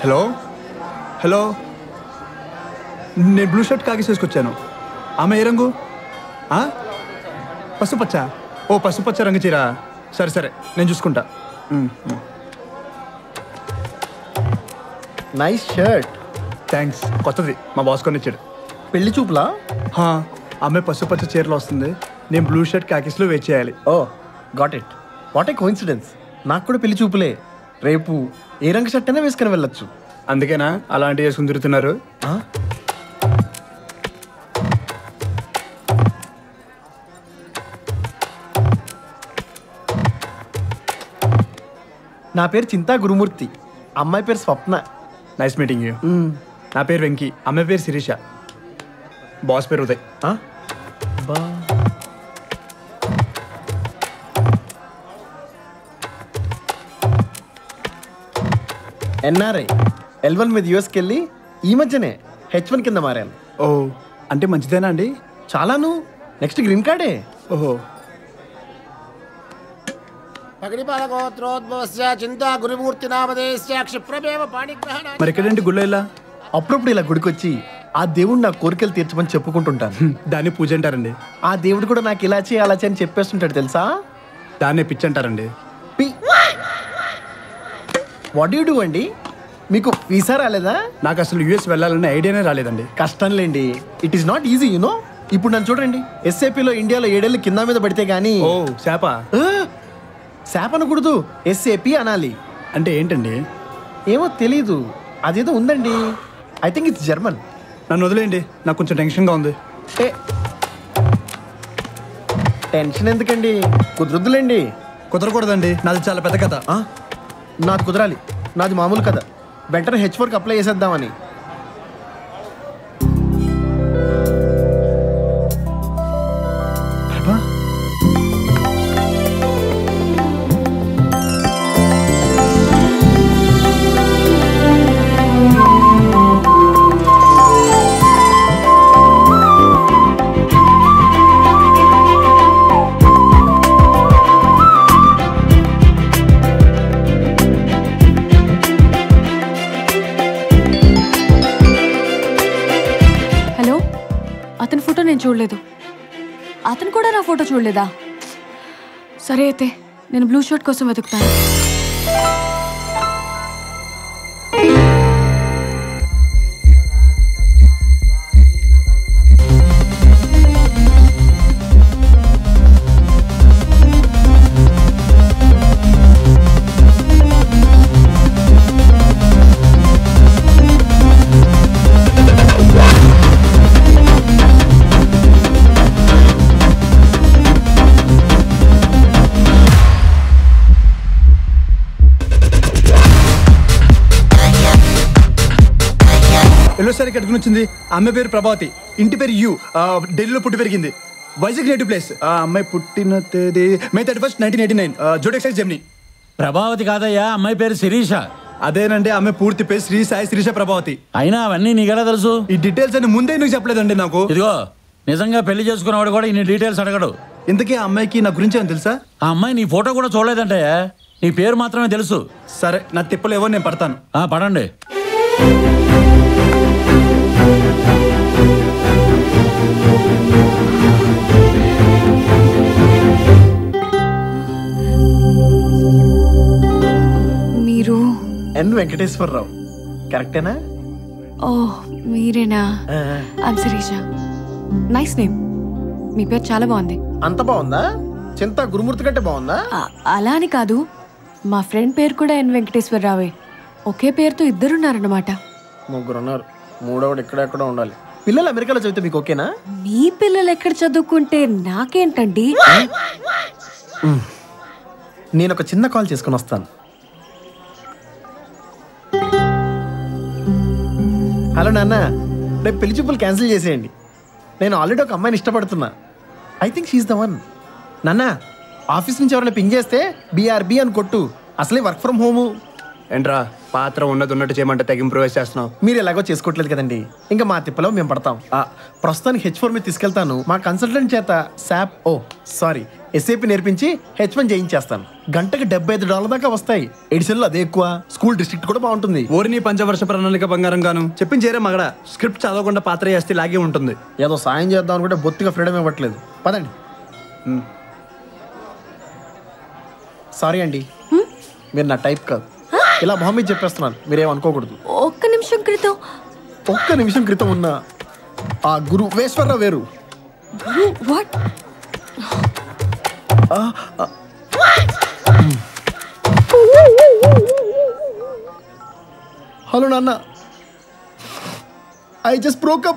Hello hello, నేను blue shirt కాకి వేసుకొచ్చాను. ఆమె ఏ రంగు? పసుపచ్చ. ఓ పసుపచ్చ రంగు చీర. సరే సరే, నేను చూసుకుంటా. Nice shirt. థ్యాంక్స్. కొత్తది, మా బాస్ కొని ఇచ్చాడు. పెళ్లి చూపులా? ఆమె పసుపచ్చ చీరలో వస్తుంది, నేను బ్లూ షర్ట్ కాకిస్లో వెయిట్ చేయాలి. Oh got it. What a coincidence. నాకు కూడా పెళ్లి చూపులే. రేపు ఏ రంగు షర్ట్ అయినా వేసుకుని వెళ్ళొచ్చు. అందుకేనా అలాంటివి వేసుకుని తిరుగుతున్నారు? నా పేరు చింతా గురుమూర్తి, అమ్మాయి పేరు స్వప్న. Nice meeting you. నా పేరు వెంకీ, అమ్మాయి పేరు శిరీష, బాస్ పేరు ఉదయ్. ఎన్ఆర్ఐ L1 మీద యూఎస్కి వెళ్ళి ఈ మధ్యనే H1 కింద మారాను. ఓ, అంటే మంచిదేనా అండి? చాలాను. నెక్స్ట్ గ్రీన్ కార్డే. ఓహో. మరి ఎక్కడండి గుళ్ళో ఇలా? అప్పుడప్పుడు ఇలా గుడికొచ్చి ఆ దేవుడు నా కోరికలు తీర్చమని చెప్పుకుంటుంటాను. దాన్ని పూజ అంటారండి. ఆ దేవుడు కూడా నాకు ఇలా చేయి అలా చేయని చెప్పేస్తుంటాడు తెలుసా. దాన్ని పిచ్చి అంటారండి. వాట్ యు డూ అండి? మీకు వీసా రాలేదా? నాకు అసలు యూఎస్ వెళ్ళాలనే ఐడియానే రాలేదండి. కష్టం లేండి. It is not easy you know. ఇప్పుడు నన్ను చూడండి, SAPలో ఇండియాలో 7 ఏళ్ళు కింద మీద పడితే గానీ. ఓ శాప. శాప అనకూడదు, SAP అనాలి. అంటే ఏంటండి? ఏమో తెలీదు, అదేదో ఉందండి. I think it's German. నన్ను వదిలేయండి, నాకు కొంచెం టెన్షన్గా ఉంది. టెన్షన్ ఎందుకండి, కుదరదులేండి. కుదరకూడదండి, నాది చాలా పెద్ద కథ. నాది కుదరాలి, నాది మామూలు కథ. వెంటనే H4కి అప్లై చేసేద్దామని. అతని ఫోటో నేను చూడలేదు, అతను కూడా నా ఫోటో చూడలేదా? సరే అయితే నేను బ్లూ షర్ట్ కోసం వెతుకుతాను. ఎల్లోసారి కట్టుకుని వచ్చింది. అమ్మాయి పేరు ప్రభావతి, ఇంటి పేరు యు, ఢిల్లీలో పుట్టి పెరిగింది. Vizag native place. అమ్మాయి పుట్టిన తేదీ May 31, 1989, జోడెక్ సైజ్ జెమిని. ప్రభావతి కాదయ్యా, అమ్మాయి పేరు శిరీష. అదేనండి, అమ్మాయి పూర్తి పేరు శ్రీ సాయి శిరీష ప్రభావతి. అయినా అవన్నీ నీకెలా తెలుసు? ఈ డీటెయిల్స్ అని ముందే నువ్వు చెప్పలేదండి నాకు. ఇదిగో, నిజంగా పెళ్లి చేసుకున్నవాడు కూడా ఇన్ని డీటెయిల్స్ అడగడు. ఇంతకీ ఆ అమ్మాయికి నా గురించి ఏమని తెలుసా? ఆ అమ్మాయి నీ ఫోటో కూడా చూడలేదంటే, నీ పేరు మాత్రమే తెలుసు. సరే, నా తిప్పలేవో నేను పడతాను. పడండి. మీరు ఎన్ వెంకటేశ్వరరావు కరెక్టేనా? ఓ మీరేనా? ఐమ్ శిరీష. Nice name. మీ పేరు చాలా బాగుంది. అంత బాగుందా? చింతా గురుమూర్తి కంటే బాగుందా? అలా అని కాదు, మా ఫ్రెండ్ పేరు కూడా ఎన్ వెంకటేశ్వరరావే. ఒకే పేరుతో ఇద్దరున్నారన్నమాట. ముగ్గురున్నారు, మూడోడు ఎక్కడెక్కడ ఉండాలి. పిల్లలు అమెరికాలో చదివితే మీకు ఓకేనా? మీ పిల్లలు ఎక్కడ చదువుకుంటే నాకేంటండి? నేను ఒక చిన్న కాల్ చేసుకుని వస్తాను. హలో నాన్న, రేపు పెళ్లి చూపులు క్యాన్సిల్ చేసేయండి. నేను ఆల్రెడీ ఒక అమ్మాయిని ఇష్టపడుతున్నా. I think she's the one. నాన్న, ఆఫీస్ నుంచి ఎవరైనా పింగ్ చేస్తే BRB అని కొట్టు. అసలే వర్క్ ఫ్రమ్ హోము. ఏంట్రా పాత్ర ఉన్నట్టు చేయమంటే తెగ ఇంప్రూవైజ్ చేస్తున్నావు. మీరు ఎలాగో చేసుకోవట్లేదు కదండి, ఇంకా మా తిప్పలో మేము పడతాం. ప్రస్తుతానికి H4 మీద తీసుకెళ్తాను. మా కన్సల్టెంట్ చేత SAP నేర్పించి H1 చేయించేస్తాను. గంటకి $75 దాకా వస్తాయి. ఎడిషన్లో అదే ఎక్కువ. స్కూల్ డిస్ట్రిక్ట్ కూడా బాగుంటుంది. ఓరిని పంచవర్ష ప్రణాళిక బంగారం గాను చెప్పించేరే మగడ. స్క్రిప్ట్ చదవకుండా పాత్ర చేస్తే లాగే ఉంటుంది. ఏదో సాయం చేద్దాం అనుకుంటే బొత్తిగా ఫ్రీడమ్ ఇవ్వట్లేదు. పదండి. సారీ అండి, మీరు నా టైప్ కాదు. ఇలా మొహం మీద చెప్పేస్తున్నాను, మీరేమనుకోకూడదు. ఒక్క నిమిషం క్రితం ఉన్న ఆ గురు వేశ్వరరావు వేరు. వాట్? హలో నాన్న, I just broke up.